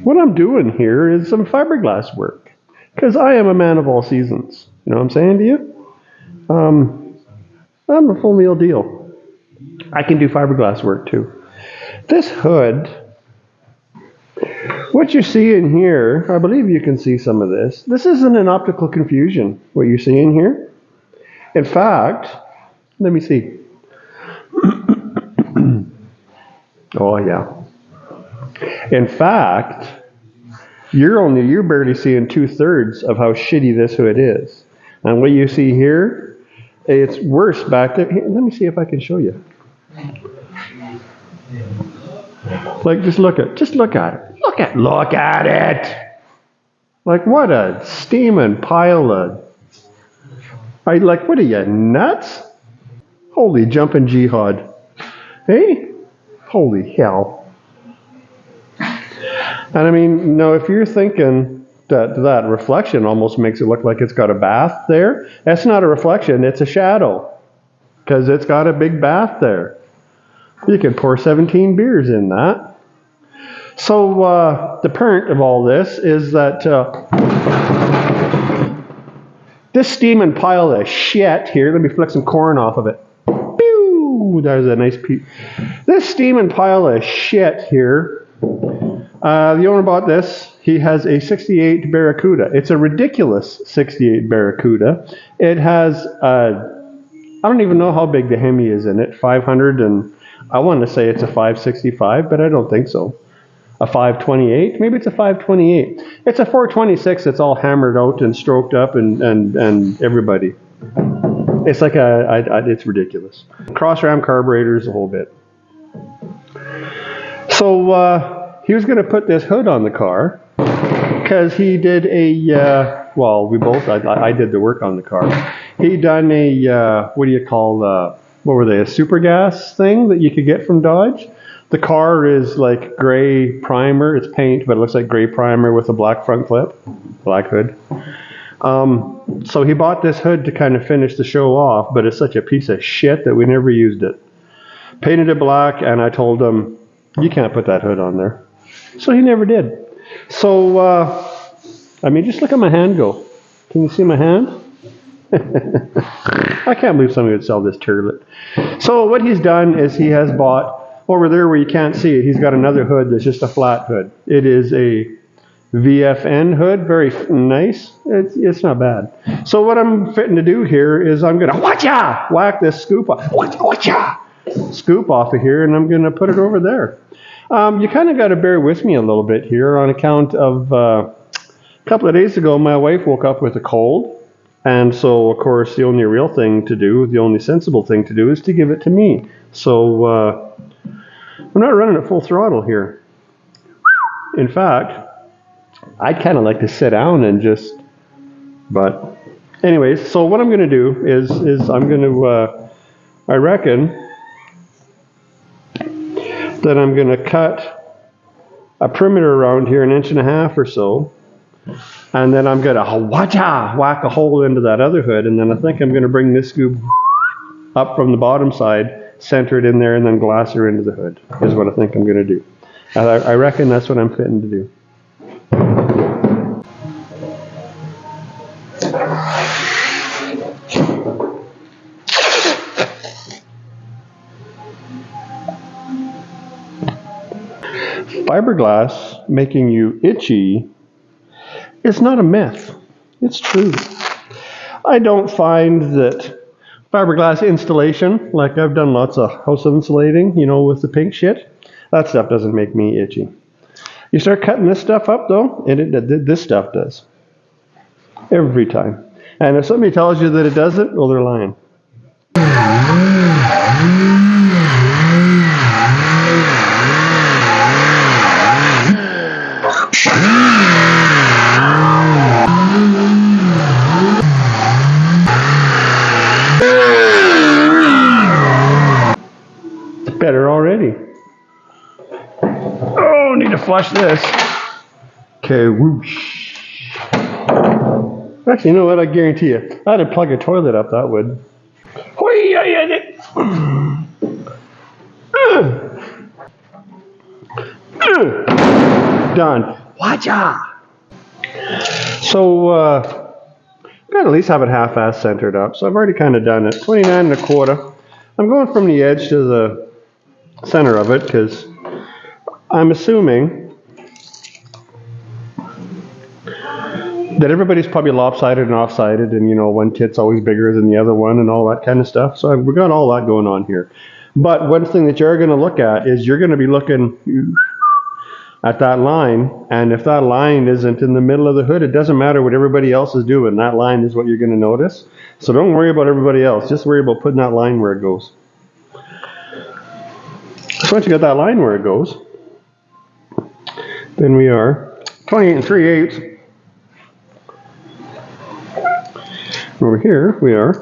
What I'm doing here is some fiberglass work, because I am a man of all seasons. You know what I'm saying to you? I'm a full meal deal. I can do fiberglass work too. This hood, what you see in here, I believe you can see some of this. This isn't an optical confusion, what you see in here. In fact, let me see. Oh yeah. In fact, you're barely seeing 2/3 of how shitty this hood is. And what you see here, it's worse back there. Here, let me see if I can show you. Like, just look at it. Look at it. Like, what a steaming pile of. What are you, nuts? Holy jumping jihad. Hey? Holy hell. And I mean, no, if you're thinking that reflection almost makes it look like it's got a bath there, that's not a reflection, it's a shadow. Because it's got a big bath there. You could pour 17 beers in that. So the point of all this is that this steaming pile of shit here, let me flick some corn off of it. Pew! There's a nice piece. This steaming pile of shit here, the owner bought this. He has a 68 Barracuda. It's a ridiculous 68 Barracuda. It has, I don't even know how big the Hemi is in it, 500, and I want to say it's a 565, but I don't think so. A 528? Maybe it's a 528. It's a 426 that's all hammered out and stroked up and everybody. It's like it's ridiculous. Cross ram carburetors, the whole bit. So he was going to put this hood on the car because he did I did the work on the car. He done what were they, a super gas thing that you could get from Dodge. The car is like gray primer. It's paint, but it looks like gray primer with a black front flip, black hood. So he bought this hood to kind of finish the show off, but it's such a piece of shit that we never used it. Painted it black, and I told him, you can't put that hood on there. So he never did. So, I mean, just look at my hand go. Can you see my hand? I can't believe somebody would sell this turlet. So what he's done is he has bought, over there where you can't see it, he's got another hood that's just a flat hood. It is a VFN hood, very nice. It's not bad. So what I'm fitting to do here is I'm going to whack this scoop off. Scoop off of here, and I'm going to put it over there. You kind of got to bear with me a little bit here on account of a couple of days ago, my wife woke up with a cold. And so, of course, the only real thing to do, the only sensible thing to do is to give it to me. So we're not running at full throttle here. In fact, I'd kind of like to sit down and just, but anyways, so what I'm going to do is I'm going to, I reckon that I'm going to cut a perimeter around here 1.5 inches or so. And then I'm going to whack a hole into that other hood. And then I think I'm going to bring this scoop up from the bottom side, center it in there, and then glass her into the hood, is what I think I'm going to do. And I reckon that's what I'm fitting to do. Fiberglass making you itchy is not a myth. It's true. I don't find that fiberglass installation, like I've done lots of house insulating, you know, with the pink shit, that stuff doesn't make me itchy. You start cutting this stuff up though, and this stuff does. Every time. And if somebody tells you that it doesn't, well, they're lying. Better already. Oh, need to flush this. Okay, whoosh. Actually, you know what? I guarantee you, I'd have plugged a toilet up, that would. Done. Watcha! So, I've got to at least have it half-ass centered up. So I've already kind of done it. 29 1/4. I'm going from the edge to the center of it because I'm assuming that everybody's probably lopsided and off-sided, and you know, one tit's always bigger than the other one and all that kind of stuff. So we've got all that going on here. But one thing that you're going to look at is you're going to be looking at that line, and if that line isn't in the middle of the hood, it doesn't matter what everybody else is doing. That line is what you're going to notice. So don't worry about everybody else. Just worry about putting that line where it goes. So once you got that line where it goes, then we are 28 3/8. Over here we are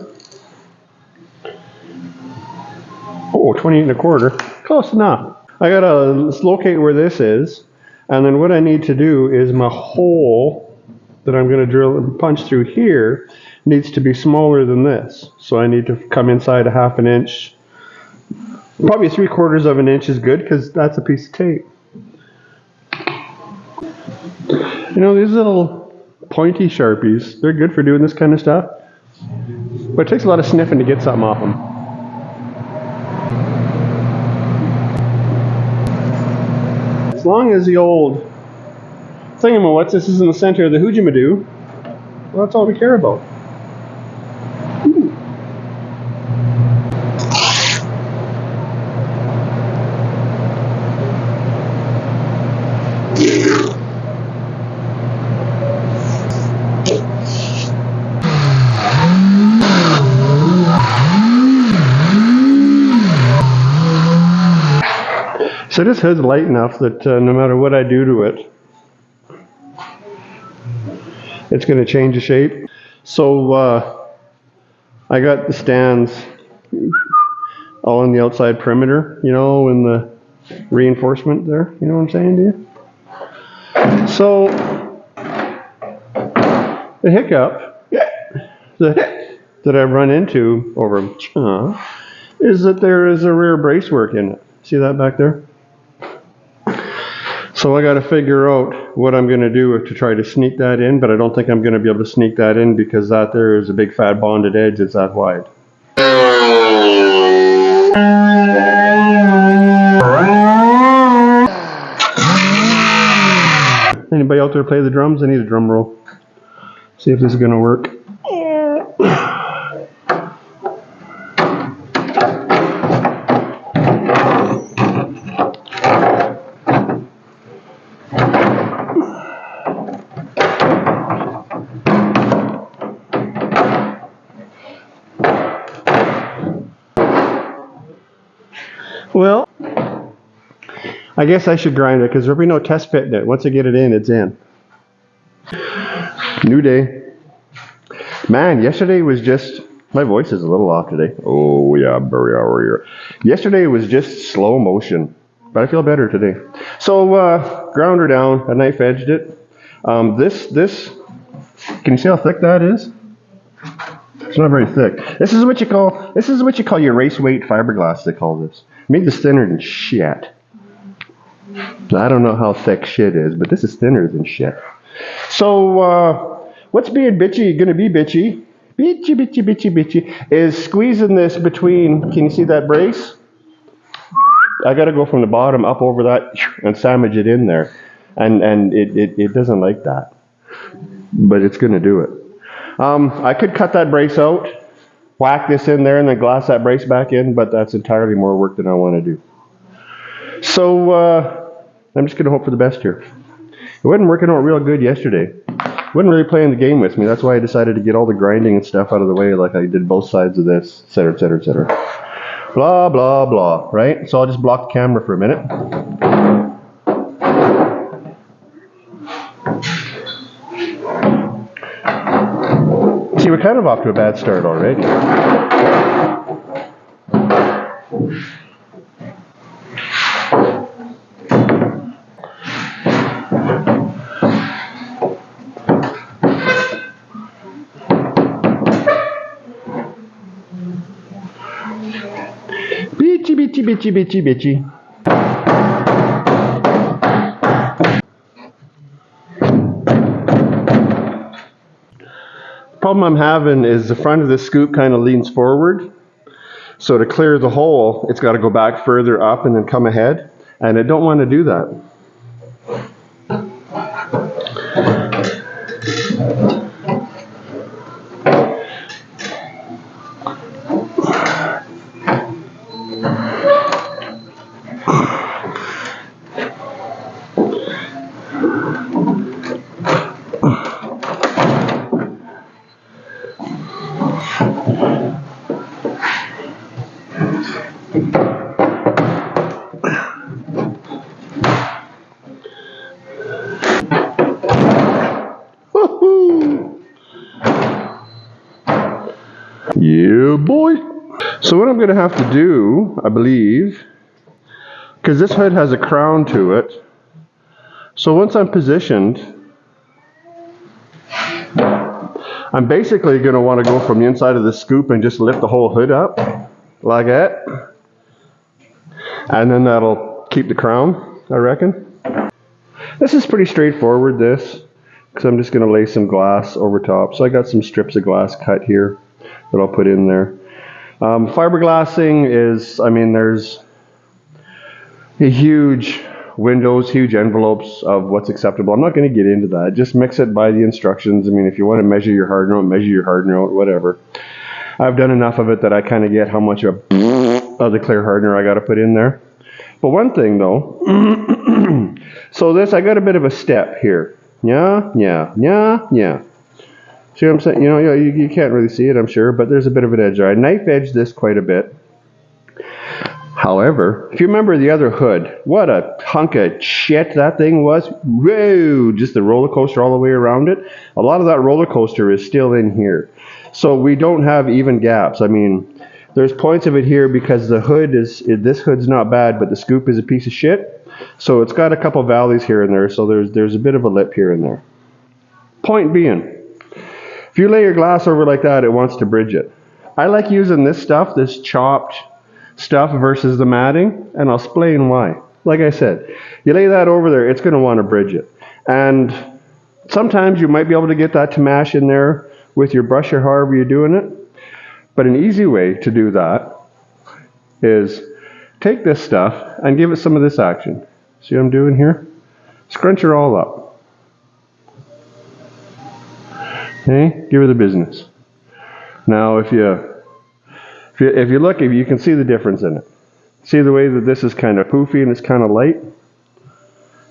28 1/4. Close enough. I gotta locate where this is, and then what I need to do is my hole that I'm gonna drill and punch through here needs to be smaller than this. So I need to come inside a 1/2 inch. Probably 3/4 of an inch is good because that's a piece of tape. You know, these little pointy Sharpies, they're good for doing this kind of stuff, but it takes a lot of sniffing to get something off them. As long as the old thingamawhat's this is in the center of the hoojimadoo, well, that's all we care about. Ooh. So this hood's light enough that no matter what I do to it, it's going to change the shape. So I got the stands all on the outside perimeter, you know, in the reinforcement there. You know what I'm saying to you? So the hiccup that I've run into over is that there is a rear bracework in it. See that back there? So I got to figure out what I'm going to do to try to sneak that in, but I don't think I'm going to be able to sneak that in because that there is a big fat bonded edge that's that wide. Anybody out there play the drums? I need a drum roll. See if this is going to work. Well, I guess I should grind it because there'll be no test fitting it. Once I get it in, it's in. New day. Man, yesterday was just, my voice is a little off today. Oh yeah, yesterday was just slow motion, but I feel better today. So ground her down, I knife edged it. This, can you see how thick that is? It's not very thick. This is what you call your race weight fiberglass, they call this. Make this thinner than shit. I don't know how thick shit is, but this is thinner than shit. So, what's being gonna be bitchy, is squeezing this between, can you see that brace? I gotta go from the bottom up over that and sandwich it in there. And it doesn't like that. But it's gonna do it. I could cut that brace out, whack this in there, and then glass that brace back in, but that's entirely more work than I want to do. So I'm just going to hope for the best here. It wasn't working out real good yesterday. It wasn't really playing the game with me. That's why I decided to get all the grinding and stuff out of the way, like I did both sides of this, etc., etc., etc. Blah, blah, blah, right? So I'll just block the camera for a minute. See, we're kind of off to a bad start already. Bitchy. problem I'm having is the front of this scoop kind of leans forward. So to clear the hole, it's got to go back further up and then come ahead. And I don't want to do that. Yeah, boy. So what I'm going to have to do, I believe, because this hood has a crown to it, so once I'm positioned, I'm basically going to want to go from the inside of the scoop and just lift the whole hood up, like that. And then that'll keep the crown, I reckon. This is pretty straightforward, this, because I'm just going to lay some glass over top. So I got some strips of glass cut here that I'll put in there. Fiberglassing is, I mean, there's huge windows, huge envelopes of what's acceptable. I'm not going to get into that. Just mix it by the instructions. I mean, if you want to measure your hardener out, whatever. I've done enough of it that I kind of get how much of the clear hardener I got to put in there. But one thing though, so this, I got a bit of a step here. Yeah. See what I'm saying? You know, you can't really see it, I'm sure, but there's a bit of an edge there. I knife edged this quite a bit. However, if you remember the other hood, what a hunk of shit that thing was. Whoa, just the roller coaster all the way around it. A lot of that roller coaster is still in here. So we don't have even gaps. I mean, there's points of it here because the hood is, this hood's not bad, but the scoop is a piece of shit. So it's got a couple valleys here and there, so there's a bit of a lip here and there. Point being, if you lay your glass over like that, it wants to bridge it. I like using this stuff, this chopped stuff versus the matting, and I'll explain why. Like I said, you lay that over there, it's going to want to bridge it. And sometimes you might be able to get that to mash in there with your brush or however you're doing it. But an easy way to do that is take this stuff and give it some of this action. See what I'm doing here? Scrunch her all up. Okay, give her the business. Now, if you look, you can see the difference in it. See the way that this is kind of poofy and it's kind of light,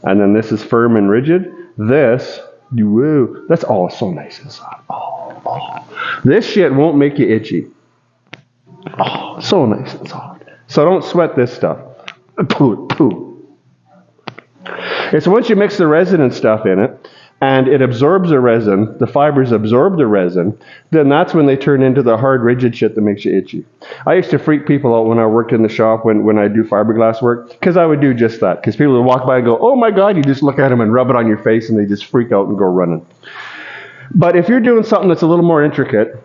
and then this is firm and rigid. This, whoa, that's all so nice and soft. Oh. This shit won't make you itchy. Oh, so nice and soft. So don't sweat this stuff. Poo. It's once you mix the resin and stuff in it, and it absorbs the resin, the fibers absorb the resin, then that's when they turn into the hard, rigid shit that makes you itchy. I used to freak people out when I worked in the shop when I do fiberglass work, because I would do just that. Because people would walk by and go, oh my God, you just look at them and rub it on your face and they just freak out and go running. But if you're doing something that's a little more intricate,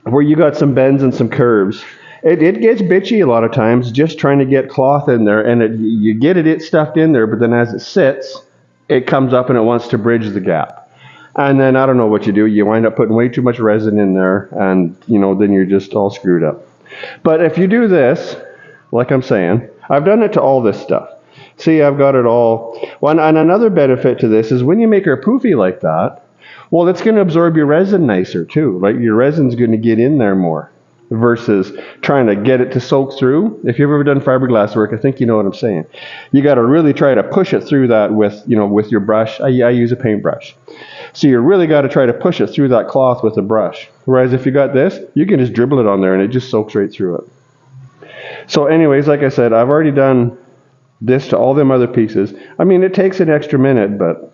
where you got some bends and some curves, it gets bitchy a lot of times just trying to get cloth in there, and you get it stuffed in there, but then as it sits, it comes up and it wants to bridge the gap. And then I don't know what you do. You wind up putting way too much resin in there, and then you're just all screwed up. But if you do this, like I'm saying, I've done it to all this stuff. See, I've got it all. Well, and another benefit to this is when you make her poofy like that, well, it's going to absorb your resin nicer too. Like your resin's going to get in there more versus trying to get it to soak through. If you've ever done fiberglass work, I think you know what I'm saying. You got to really try to push it through that with your brush. I use a paintbrush. So you really got to try to push it through that cloth with a brush. Whereas if you got this, you can just dribble it on there and it just soaks right through it. So anyways, like I said, I've already done this to all them other pieces. I mean, it takes an extra minute, but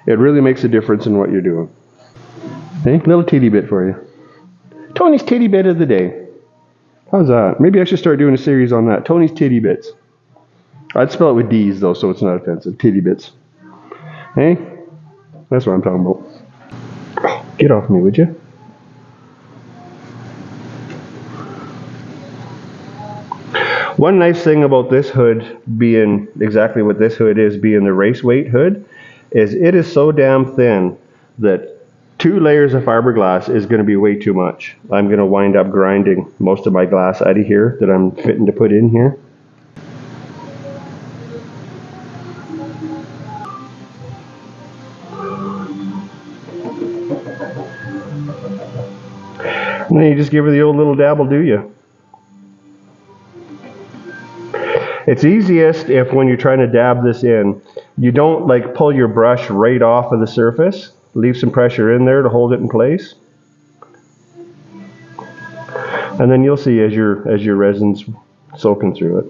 it really makes a difference in what you're doing. Okay, little titty bit for you. Tony's titty bit of the day. How's that? Maybe I should start doing a series on that. Tony's titty bits. I'd spell it with D's though, so it's not offensive. Titty bits. Hey? That's what I'm talking about. Get off me, would you? One nice thing about this hood being exactly what this hood is, being the race weight hood, is it is so damn thin that 2 layers of fiberglass is going to be way too much. I'm going to wind up grinding most of my glass out of here that I'm fitting to put in here. And then you just give her the old little dabble, do you? It's easiest if when you're trying to dab this in, you don't like pull your brush right off of the surface. Leave some pressure in there to hold it in place. And then you'll see as your resin's soaking through it.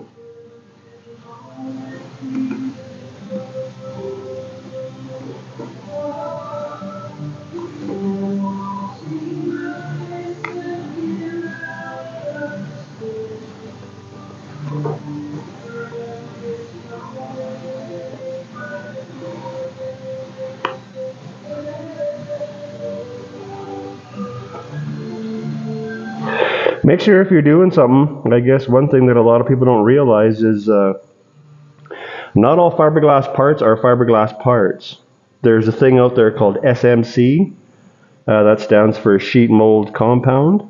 Make sure if you're doing something, I guess one thing that a lot of people don't realize is not all fiberglass parts are fiberglass parts. There's a thing out there called SMC, that stands for sheet mold compound,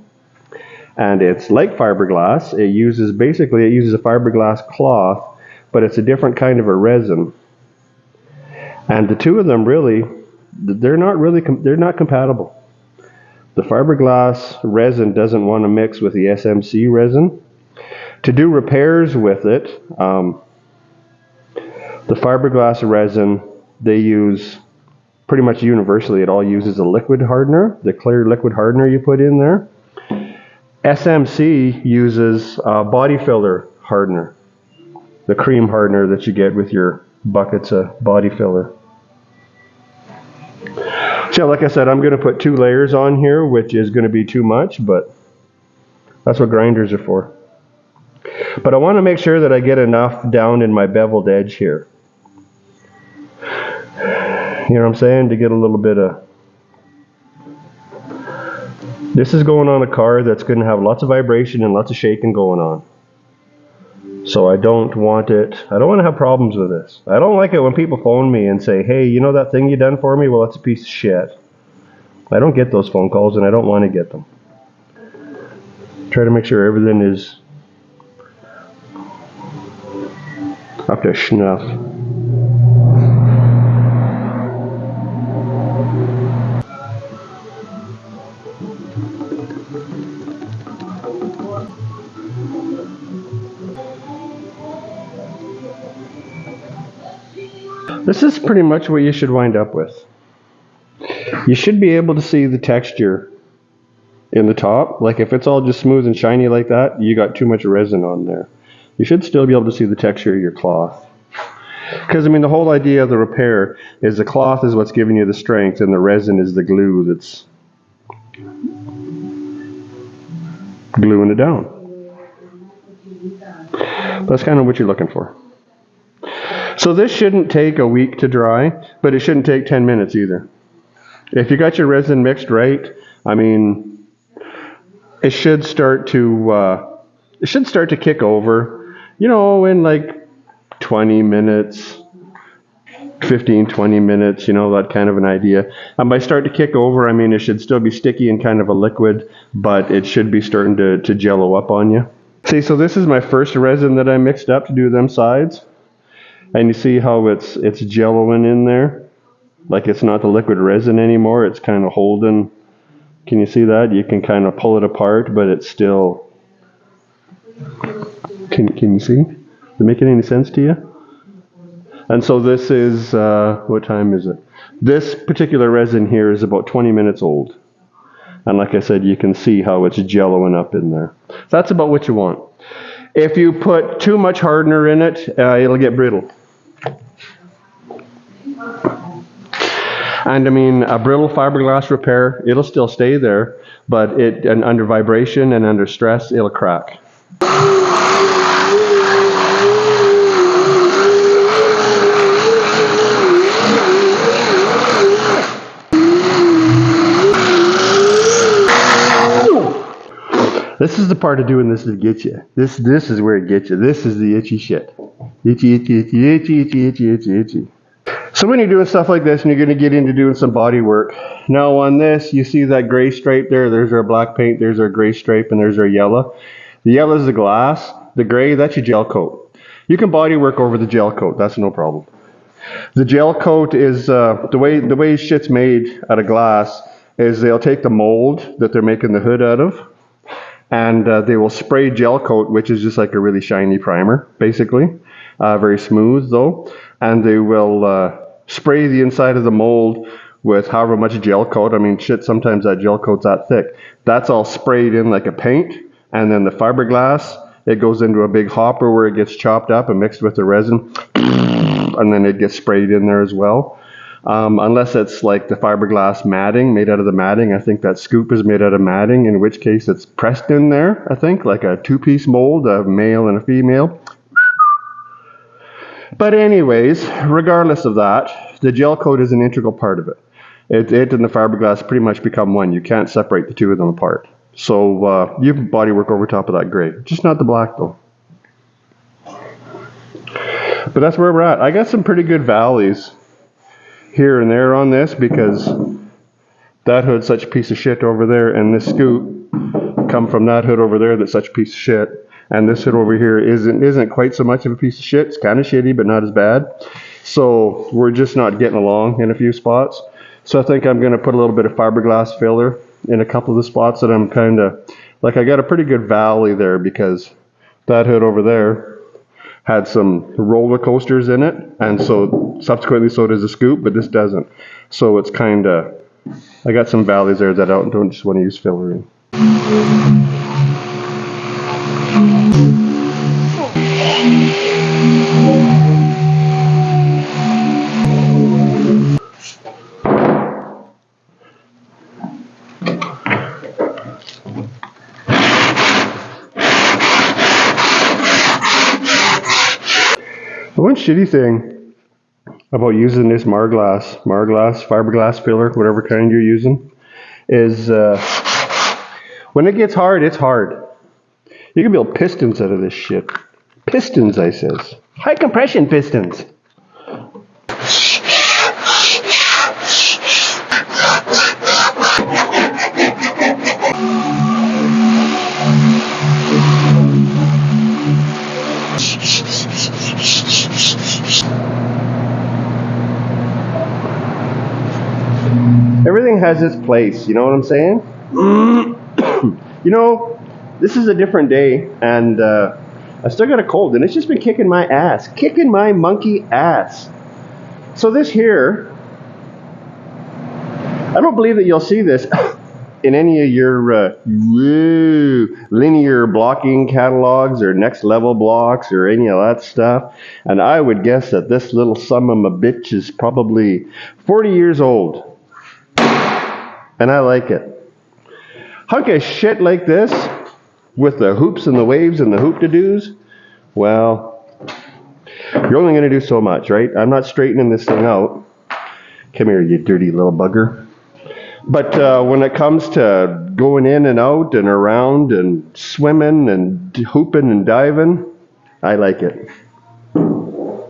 and it's like fiberglass. It uses a fiberglass cloth, but it's a different kind of a resin. And the two of them they're not compatible. The fiberglass resin doesn't want to mix with the SMC resin. To do repairs with it, the fiberglass resin, they use pretty much universally, it all uses a liquid hardener, the clear liquid hardener you put in there. SMC uses a body filler hardener, the cream hardener that you get with your buckets of body filler. So like I said, I'm going to put 2 layers on here, which is going to be too much, but that's what grinders are for. But I want to make sure that I get enough down in my beveled edge here. You know what I'm saying? To get a little bit of... This is going on a car that's going to have lots of vibration and lots of shaking going on. So I don't want to have problems with this. I don't like it when people phone me and say, hey, you know that thing you done for me? Well, that's a piece of shit. I don't get those phone calls and I don't want to get them. Try to make sure everything is up to snuff. This is pretty much what you should wind up with. You should be able to see the texture in the top. Like if it's all just smooth and shiny like that, you got too much resin on there. You should still be able to see the texture of your cloth. Because I mean the whole idea of the repair is the cloth is what's giving you the strength and the resin is the glue that's gluing it down. That's kind of what you're looking for. So this shouldn't take a week to dry, but it shouldn't take 10 minutes either. If you got your resin mixed right, I mean, it should start to kick over, you know, in like 20 minutes, 15, 20 minutes, you know, that kind of an idea. And by start to kick over, I mean, it should still be sticky and kind of a liquid, but it should be starting to jello up on you. See, so this is my first resin that I mixed up to do them sides. And you see how it's jelloing in there? Like it's not the liquid resin anymore, it's kind of holding. Can you see that? You can kind of pull it apart, but it's still... Can you see? Is it making any sense to you? And so this is, what time is it? This particular resin here is about 20 minutes old. And like I said, you can see how it's jelloing up in there. So that's about what you want. If you put too much hardener in it, it'll get brittle. And I mean, a brittle fiberglass repair, it'll still stay there, but under vibration and under stress, it'll crack. This is the part of doing this that gets you. This is where it gets you. This is the itchy shit. Itchy, itchy, itchy, itchy, itchy, itchy, itchy, itchy. So So when you're doing stuff like this and you're going to get into doing some body work, now on this you see that gray stripe there, there's our black paint, there's our gray stripe, and there's our yellow. The yellow is the glass, the gray, that's your gel coat. You can body work over the gel coat, that's no problem. The gel coat is, the way shit's made out of glass is they'll take the mold that they're making the hood out of, and they will spray gel coat, which is just like a really shiny primer, basically. Very smooth though. And they will spray the inside of the mold with however much gel coat. I mean, shit, sometimes that gel coat's that thick. That's all sprayed in like a paint, and then the fiberglass, it goes into a big hopper where it gets chopped up and mixed with the resin, and then it gets sprayed in there as well. Unless it's like the fiberglass matting, made out of the matting. I think that scoop is made out of matting, in which case it's pressed in there, I think, like a two-piece mold, a male and a female. But anyways, regardless of that, the gel coat is an integral part of it. It and the fiberglass pretty much become one. You can't separate the two of them apart. So you can body work over top of that gray, just not the black though. But that's where we're at. I got some pretty good valleys here and there on this because that hood's such a piece of shit over there, and this scoop come from that hood over there that's such a piece of shit. And this hood over here isn't quite so much of a piece of shit. It's kind of shitty, but not as bad. So we're just not getting along in a few spots. So I think I'm going to put a little bit of fiberglass filler in a couple of the spots that I'm kind of, like I got a pretty good valley there because that hood over there had some roller coasters in it. And so subsequently so does the scoop, but this doesn't. So it's kind of, I got some valleys there that I don't just want to use filler in. The one shitty thing about using this fiberglass filler, whatever kind you're using, is when it gets hard, it's hard. You can build pistons out of this shit. Pistons, I says. High compression pistons. Everything has its place, you know what I'm saying? You know, this is a different day, and I still got a cold, and it's just been kicking my ass. Kicking my monkey ass. So this here, I don't believe that you'll see this in any of your linear blocking catalogs or next level blocks or any of that stuff. And I would guess that this little son of a bitch is probably 40 years old. And I like it. Hunk of shit like this, with the hoops and the waves and the hoop-to-doos, well, you're only going to do so much, right? I'm not straightening this thing out. Come here, you dirty little bugger. But when it comes to going in and out and around and swimming and hooping and diving, I like it.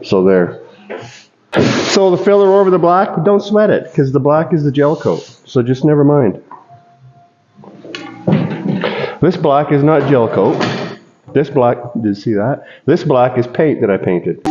So there. So the filler over the black, don't sweat it, because the black is the gel coat. So just never mind. This black is not gel coat. This black, did you see that? This black is paint that I painted.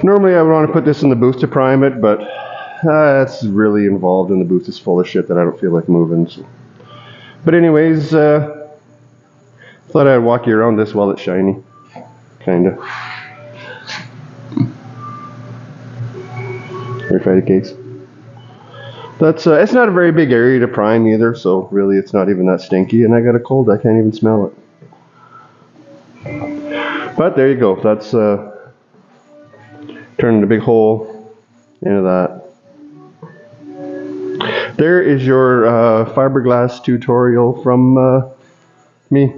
Normally I would want to put this in the booth to prime it, but it's really involved and the booth is full of shit that I don't feel like moving. So. But anyways, thought I'd walk you around this while it's shiny. Kinda. refried case. That's it's not a very big area to prime either, so really it's not even that stinky. And I got a cold, I can't even smell it. But there you go. That's turning a big hole into that. There is your fiberglass tutorial from me.